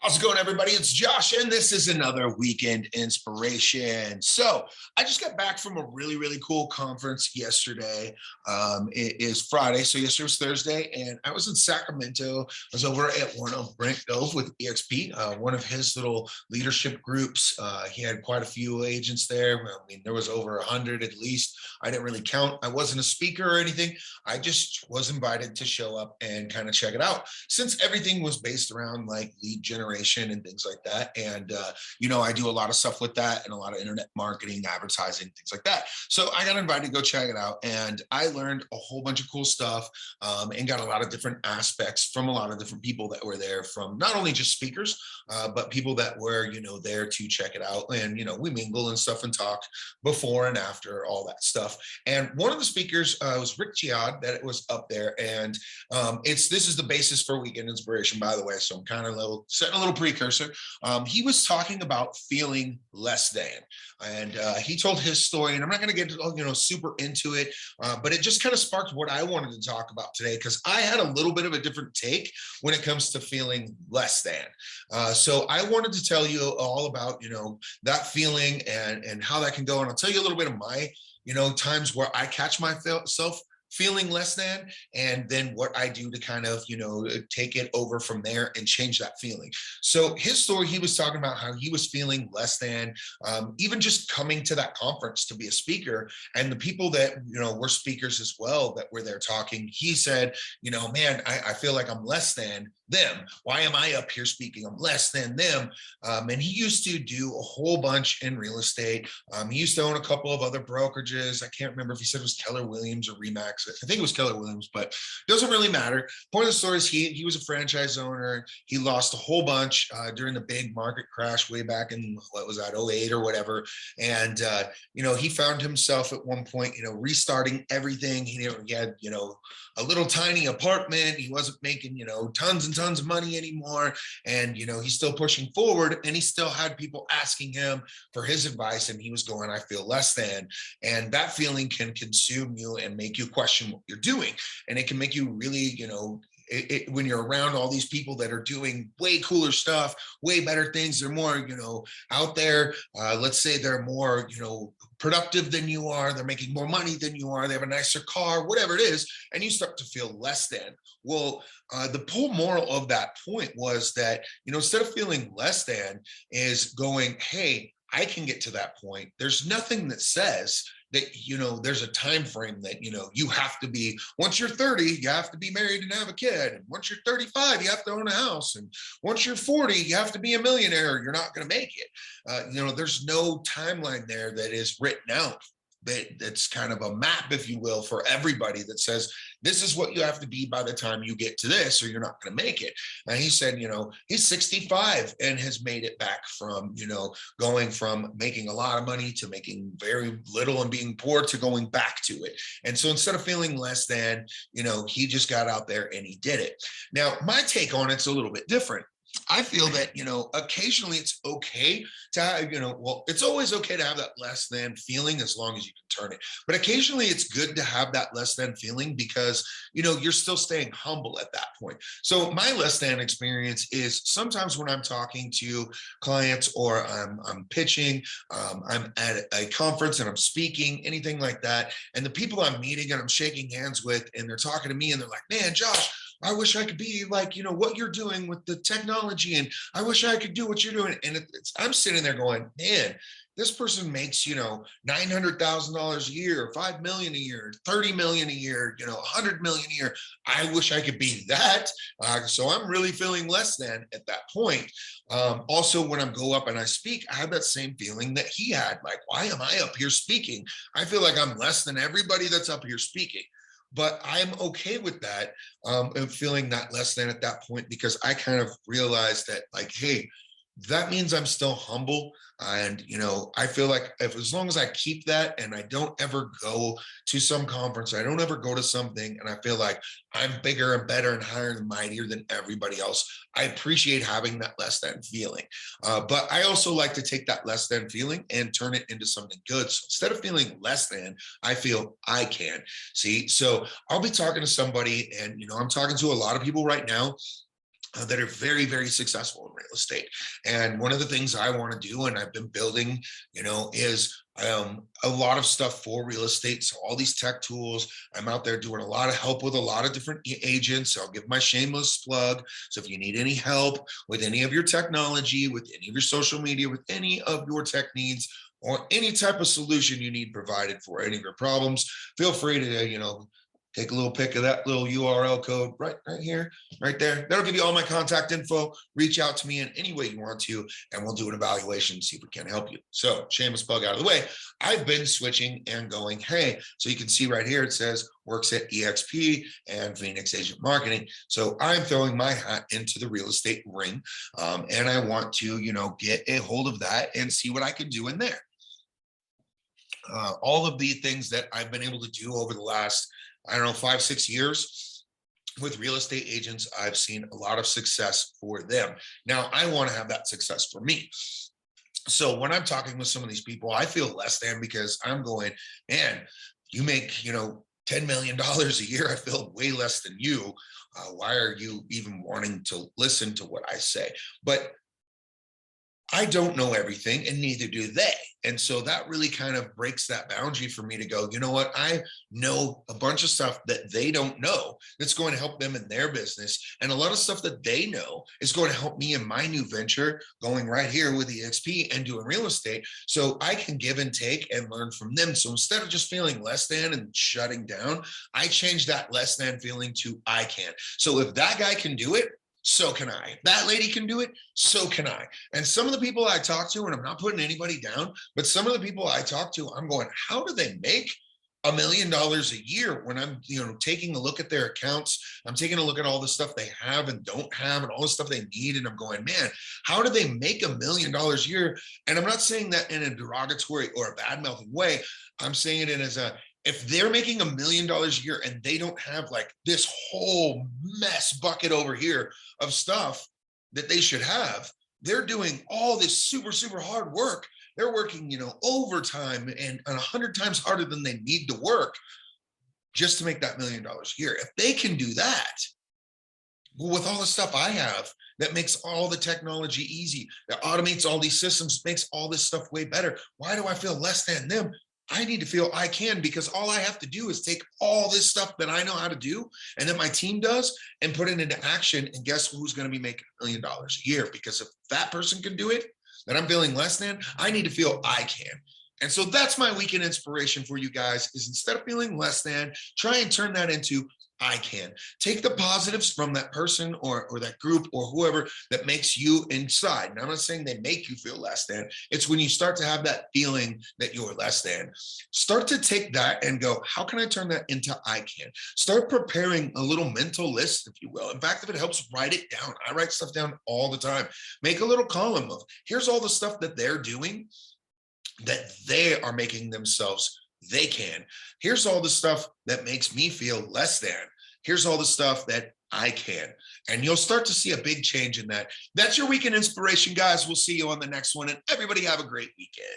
How's it going, everybody? It's Josh, and this is another weekend inspiration. So I just got back from a really cool conference yesterday. It is Friday, so yesterday was Thursday, and I was in Sacramento. I was over at one of Brent Dove with EXP, one of his little leadership groups. He had quite a few agents there. I mean, there was over 100 at least. I didn't really count. I wasn't a speaker or anything. I just was invited to show up and kind of check it out, since everything was based around like lead generation and things like that. And, I do a lot of stuff with that and a lot of internet marketing, advertising, things like that. So I got invited to go check it out. And I learned a whole bunch of cool stuff and got a lot of different aspects from a lot of different people that were there, from not only just speakers, but people that were, there to check it out. And, we mingle and stuff and talk before and after, all that stuff. And one of the speakers was Rick Giad, that was up there. And this is the basis for Weekend Inspiration, by the way. So I'm kind of setting a little precursor. He was talking about feeling less than, and he told his story, and I'm not going to get super into it, but it just kind of sparked what I wanted to talk about today, because I had a little bit of a different take when it comes to feeling less than. So I wanted to tell you all about that feeling and how that can go, and I'll tell you a little bit of my times where I catch myself feeling less than, and then what I do to kind of, take it over from there and change that feeling. So his story, he was talking about how he was feeling less than, even just coming to that conference to be a speaker, and the people that, were speakers as well that were there talking. He said, man, I feel like I'm less than them. Why am I up here speaking? I'm less than them. And he used to do a whole bunch in real estate. He used to own a couple of other brokerages. I can't remember if he said it was Keller Williams or Remax. I think it was Keller Williams, but doesn't really matter. Point of the story is he was a franchise owner. He lost a whole bunch during the big market crash way back in, what was that, 08 or whatever. And, he found himself at one point, restarting everything. He had, a little tiny apartment. He wasn't making, tons and tons of money anymore. And, he's still pushing forward, and he still had people asking him for his advice. And he was going, I feel less than. And that feeling can consume you and make you question what you're doing. And it can make you really, when you're around all these people that are doing way cooler stuff, way better things, they're more, out there. Let's say they're more, productive than you are. They're making more money than you are. They have a nicer car, whatever it is. And you start to feel less than. Well, the whole moral of that point was that, instead of feeling less than, is going, hey, I can get to that point. There's nothing that says that, there's a time frame that, you have to be, once you're 30, you have to be married and have a kid. And once you're 35, you have to own a house. And once you're 40, you have to be a millionaire. You're not going to make it. There's no timeline there that is written out. That's kind of a map, if you will, for everybody that says, this is what you have to be by the time you get to this, or you're not going to make it. And he said, he's 65 and has made it back from, going from making a lot of money to making very little and being poor to going back to it. And so instead of feeling less than, he just got out there and he did it. Now, my take on it's a little bit different. I feel that, occasionally it's okay to have, it's always okay to have that less than feeling, as long as you can turn it. But occasionally it's good to have that less than feeling, because, you're still staying humble at that point. So my less than experience is sometimes when I'm talking to clients, or I'm pitching, I'm at a conference and I'm speaking, anything like that. And the people I'm meeting and I'm shaking hands with, and they're talking to me and they're like, man, Josh, I wish I could be like, what you're doing with the technology, and I wish I could do what you're doing. And I'm sitting there going, man, this person makes, $900,000 a year, 5 million a year, 30 million a year, 100 million a year. I wish I could be that. So I'm really feeling less than at that point. Also, when I go up and I speak, I have that same feeling that he had. Like, why am I up here speaking? I feel like I'm less than everybody that's up here speaking. But I'm okay with that, and feeling that less than at that point, because I kind of realized that, like, hey, that means I'm still humble. And, I feel like as long as I keep that, and I don't ever go to some conference, I don't ever go to something, and I feel like I'm bigger and better and higher and mightier than everybody else, I appreciate having that less than feeling. But I also like to take that less than feeling and turn it into something good. So instead of feeling less than, I feel I can. See, so I'll be talking to somebody, and, I'm talking to a lot of people right now. that are very, very successful in real estate. And one of the things I want to do, and I've been building, is a lot of stuff for real estate. So all these tech tools, I'm out there doing a lot of help with a lot of different agents. I'll give my shameless plug. So if you need any help with any of your technology, with any of your social media, with any of your tech needs, or any type of solution you need provided for any of your problems, feel free to, take a little pic of that little URL code right here, right there. That'll give you all my contact info. Reach out to me in any way you want to, and we'll do an evaluation, see if we can help you. So shameless plug out of the way. I've been switching and going, hey, so you can see right here, it says works at EXP and Phoenix Agent Marketing. So I'm throwing my hat into the real estate ring, and I want to, get a hold of that and see what I can do in there. All of the things that I've been able to do over the last, 5-6 years with real estate agents, I've seen a lot of success for them. Now, I want to have that success for me. So when I'm talking with some of these people, I feel less than, because I'm going, man, you make, $10 million a year. I feel way less than you. Why are you even wanting to listen to what I say? But I don't know everything, and neither do they. And so that really kind of breaks that boundary for me to go, you know what? I know a bunch of stuff that they don't know that's going to help them in their business. And a lot of stuff that they know is going to help me in my new venture, going right here with EXP and doing real estate. So I can give and take and learn from them. So instead of just feeling less than and shutting down, I change that less than feeling to I can. So if that guy can do it, so can I. That lady can do it, so can I. And some of the people I talk to, and I'm not putting anybody down, but some of the people I talk to, I'm going, how do they make $1 million a year when I'm, taking a look at their accounts? I'm taking a look at all the stuff they have and don't have and all the stuff they need. And I'm going, man, how do they make $1 million a year? And I'm not saying that in a derogatory or a bad mouthing way. I'm saying it as if they're making $1 million a year and they don't have like this whole mess bucket over here of stuff that they should have, they're doing all this super, super hard work. They're working, overtime and 100 times harder than they need to work just to make that $1 million a year. If they can do that, well, with all the stuff I have that makes all the technology easy, that automates all these systems, makes all this stuff way better, why do I feel less than them? I need to feel I can, because all I have to do is take all this stuff that I know how to do and that my team does and put it into action. And guess who's going to be making $1 million a year? Because if that person can do it, that I'm feeling less than, I need to feel I can. And so that's my weekend inspiration for you guys, is instead of feeling less than, try and turn that into I can. Take the positives from that person or that group or whoever that makes you inside. And I'm not saying they make you feel less than. It's when you start to have that feeling that you're less than. Start to take that and go, how can I turn that into I can? Start preparing a little mental list, if you will. In fact, if it helps, write it down. I write stuff down all the time. Make a little column of, here's all the stuff that they're doing that they are making themselves they can. Here's all the stuff that makes me feel less than. Here's all the stuff that I can. And you'll start to see a big change in that. That's your weekend inspiration, guys. We'll see you on the next one. And everybody have a great weekend.